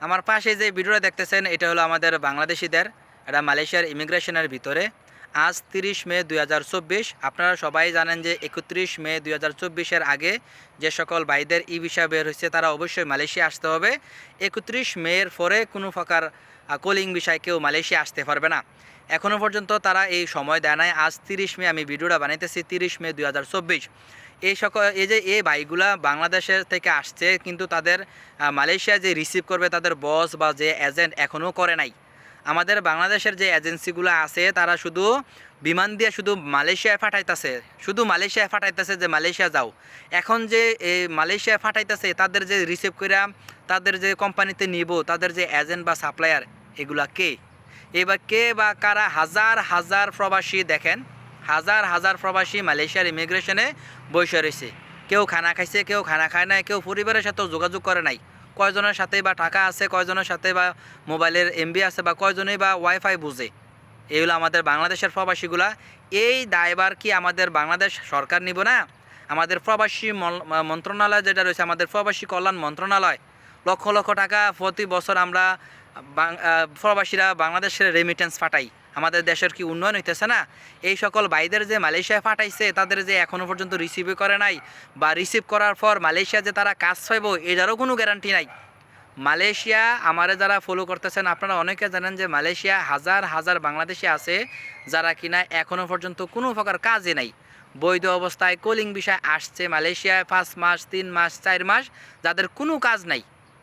আমার পাশে যে ভিডিওটা দেখতেছেন এটা হলো আমাদের বাংলাদেশিদের, এটা মালয়েশিয়ার ইমিগ্রেশনের ভিতরে। আজ 30 মে 2024। আপনারা সবাই জানেন যে 31 মে 2024-এর আগে যে সকল ভাইদের ই ভিসা বের হয়েছে তারা অবশ্যই মালয়েশিয়া আসতে হবে। 31 মের পরে কোনো প্রকার কলিং ভিসায় কেউ মালয়েশিয়া আসতে পারবে না। এখনও পর্যন্ত তারা এই সময় দেয় নাই। আজ 30 মে আমি ভিডিওটা বানাইতেছি, 30 মে 2024। এই সকল এই বাইকগুলা বাংলাদেশের থেকে আসছে, কিন্তু তাদের মালয়েশিয়া যে রিসিভ করবে তাদের বস বা যে এজেন্ট এখনও করে নাই। আমাদের বাংলাদেশের যে এজেন্সিগুলো আছে তারা শুধু বিমান দিয়ে শুধু মালয়েশিয়ায় ফাটাইতেছে, শুধু মালয়েশিয়ায় ফাটাইতেছে যে মালয়েশিয়া যাও। এখন যে এই মালয়েশিয়ায় ফাটাইতেছে তাদের যে রিসিভ করে তাদের যে কোম্পানিতে নিব, তাদের যে এজেন্ট বা সাপ্লায়ার, এগুলা কে? এবার কে বা কারা? হাজার হাজার প্রবাসী দেখেন, হাজার হাজার প্রবাসী মালয়েশিয়ার ইমিগ্রেশনে বসে রয়েছে। কেউ খানা খাইছে, কেউ খানা খায় নাই, কেউ পরিবারের সাথেও যোগাযোগ করে নাই। কয়জনের সাথে বা টাকা আছে, কয়জনের সাথে বা মোবাইলের এমবি আছে, বা কয়জনেই বা ওয়াইফাই বুঝে। এইগুলো আমাদের বাংলাদেশের প্রবাসীগুলা। এই দায়ভার কি আমাদের বাংলাদেশ সরকার নিব না? আমাদের প্রবাসী মন্ত্রণালয় যেটা রয়েছে, আমাদের প্রবাসী কল্যাণ মন্ত্রণালয়, লক্ষ লক্ষ টাকা প্রতি বছর আমরা প্রবাসীরা বাংলাদেশের রেমিটেন্স পাঠাই। আমাদের দেশের কি উন্নয়ন হইতেছে না? এই সকল ভাইদের যে মালয়েশিয়ায় পাঠাইছে তাদের যে এখনও পর্যন্ত রিসিভই করে নাই, বা রিসিভ করার পর মালয়েশিয়া যে তারা কাজ পাইব এটারও কোনো গ্যারান্টি নাই। মালয়েশিয়া আমারে যারা ফলো করতেছেন আপনারা অনেকে জানেন যে মালয়েশিয়া হাজার হাজার বাংলাদেশি আছে যারা কিনা এখনও পর্যন্ত কোনো প্রকার কাজে নাই। বৈধ অবস্থায় কলিং বিষয় আসছে মালয়েশিয়ায় 5 মাস, 3 মাস, 4 মাস, যাদের কোনো কাজ নাই।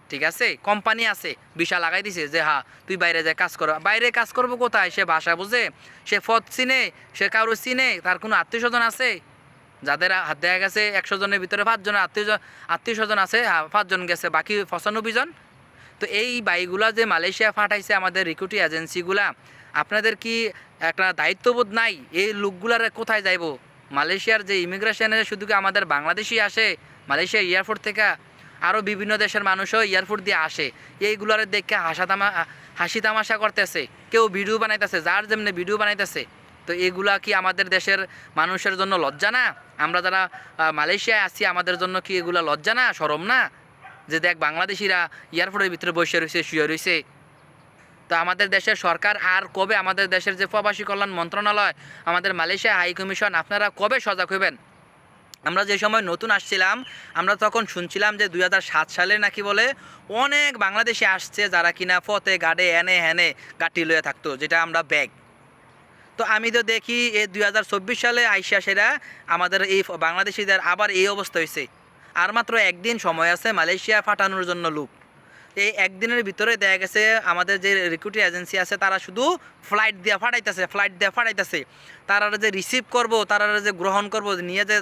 ঠিক আছে, কোম্পানি আছে, ভিসা লাগাই দিছে যে হ্যাঁ তুই বাইরে যায় কাজ করো। বাইরে কাজ করবো কোথায়? সে ভাষা বুঝে, সে পথ চিনে, সে কারো চিনে, তার কোনো আত্মীয় স্বজন আছে? যাদের হাত দেখা গেছে 100 জনের ভিতরে 5 জনের আত্মীয় স্বজন আছে, 5 জন গেছে, বাকি 95 জন। তো এই বাইকগুলা যে মালয়েশিয়া ফাটাইছে আমাদের রিক্রুটিং এজেন্সিগুলা, আপনাদের কি একটা দায়িত্ববোধ নাই? এই লোকগুলার কোথায় যাইব? মালয়েশিয়ার যে ইমিগ্রেশনে শুধু কি আমাদের বাংলাদেশি আসে? মালয়েশিয়া এয়ারপোর্ট থেকে আরও বিভিন্ন দেশের মানুষও এয়ারপোর্ট দিয়ে আসে। এইগুলার দেখে হাসি তামাশা করতেছে, কেউ ভিডিও বানাইতেছে, যার যেমনি ভিডিও বানাইতেছে। তো এগুলা কি আমাদের দেশের মানুষের জন্য লজ্জা না? আমরা যারা মালয়েশিয়ায় আছি আমাদের জন্য কি এগুলা লজ্জা না, শরম না? যে দেখ বাংলাদেশিরা এয়ারপোর্টের ভিতরে বসে রয়েছে, শুয়ে রয়েছে। তো আমাদের দেশের সরকার আর কবে, আমাদের দেশের যে প্রবাসী কল্যাণ মন্ত্রণালয়, আমাদের মালয়েশিয়া হাই কমিশন, আপনারা কবে সজাগ হইবেন? আমরা যে সময় নতুন আসছিলাম আমরা তখন শুনছিলাম যে 2007 সালে নাকি বলে অনেক বাংলাদেশি আসছে যারা কিনা ফতে গাড়ে এনে হেনে গাটি লয়ে থাকতো, যেটা আমরা ব্যাগ। তো আমি তো দেখি এই 2024 সালে আইসা সেরা আমাদের এই বাংলাদেশিদের আবার এই অবস্থা হয়েছে। আর মাত্র একদিন সময় আছে মালয়েশিয়া ফাটানোর জন্য লোক। এই একদিনের ভিতরে দেখা গেছে আমাদের যে রিক্রুটিং এজেন্সি আছে তারা শুধু ফ্লাইট দিয়ে ফাটাইতেছে। তারা যে রিসিভ করব, তারা যে গ্রহণ করব, নিয়ে যে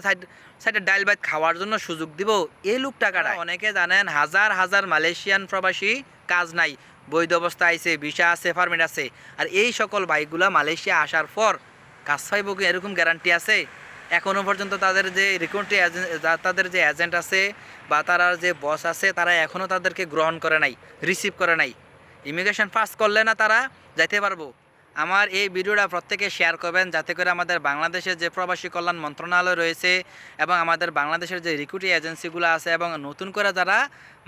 সাইডে ডাইল ভাত খাওয়ার জন্য সুযোগ দিব, এই লোক টাকাটা। অনেকে জানেন হাজার হাজার মালয়েশিয়ান প্রবাসী কাজ নাই, বৈধ অবস্থা আইছে, ভিসা আছে, পারমিট আছে। আর এই সকল বাইকগুলা মালয়েশিয়া আসার পর কাজ পাইব কি এরকম গ্যারান্টি আছে? এখনও পর্যন্ত তাদের যে রিক্রুটিং তাদের যে এজেন্ট আছে বা তারা যে বস আছে তারা এখনও তাদেরকে গ্রহণ করে নাই, রিসিভ করে নাই। ইমিগ্রেশন পাস করলে না তারা যাইতে পারবো। আমার এই ভিডিওটা প্রত্যেকে শেয়ার করবেন, যাতে করে আমাদের বাংলাদেশের যে প্রবাসী কল্যাণ মন্ত্রণালয় রয়েছে এবং আমাদের বাংলাদেশের যে রিক্রুটিং এজেন্সিগুলো আছে এবং নতুন করে যারা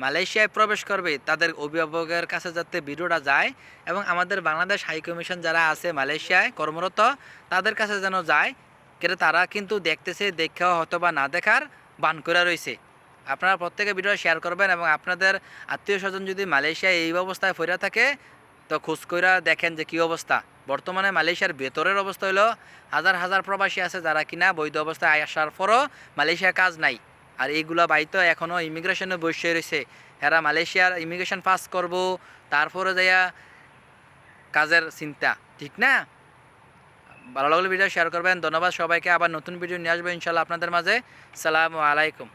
মালয়েশিয়ায় প্রবেশ করবে তাদের অভিভাবকের কাছে যাতে ভিডিওটা যায়, এবং আমাদের বাংলাদেশ হাই কমিশন যারা আছে মালয়েশিয়ায় কর্মরত তাদের কাছে যেন যায়। কিন্তু তারা কিন্তু দেখতেছে, দেখাও হয়তো বা না দেখার বান করে রয়েছে। আপনারা প্রত্যেকে ভিডিও শেয়ার করবেন, এবং আপনাদের আত্মীয় স্বজন যদি মালয়েশিয়ায় এই অবস্থায় ফিরে থাকে তো খোঁজ করে দেখেন যে কী অবস্থা। বর্তমানে মালয়েশিয়ার ভেতরের অবস্থা হলো হাজার হাজার প্রবাসী আছে যারা কিনা বৈধ অবস্থায় আসার পরও মালয়েশিয়ার কাজ নাই। আর এইগুলো বাইতো এখনও ইমিগ্রেশনে বসে রয়েছে। এরা মালয়েশিয়ার ইমিগ্রেশন পাস করব, তারপরে যাইয়া কাজের চিন্তা, ঠিক না? ভালো লাগলে ভিডিও শেয়ার করবেন। ধন্যবাদ সবাইকে। আবার নতুন ভিডিও নিয়ে আসবো ইনশাল্লাহ আপনাদের মাঝে। সালামু আলাইকুম।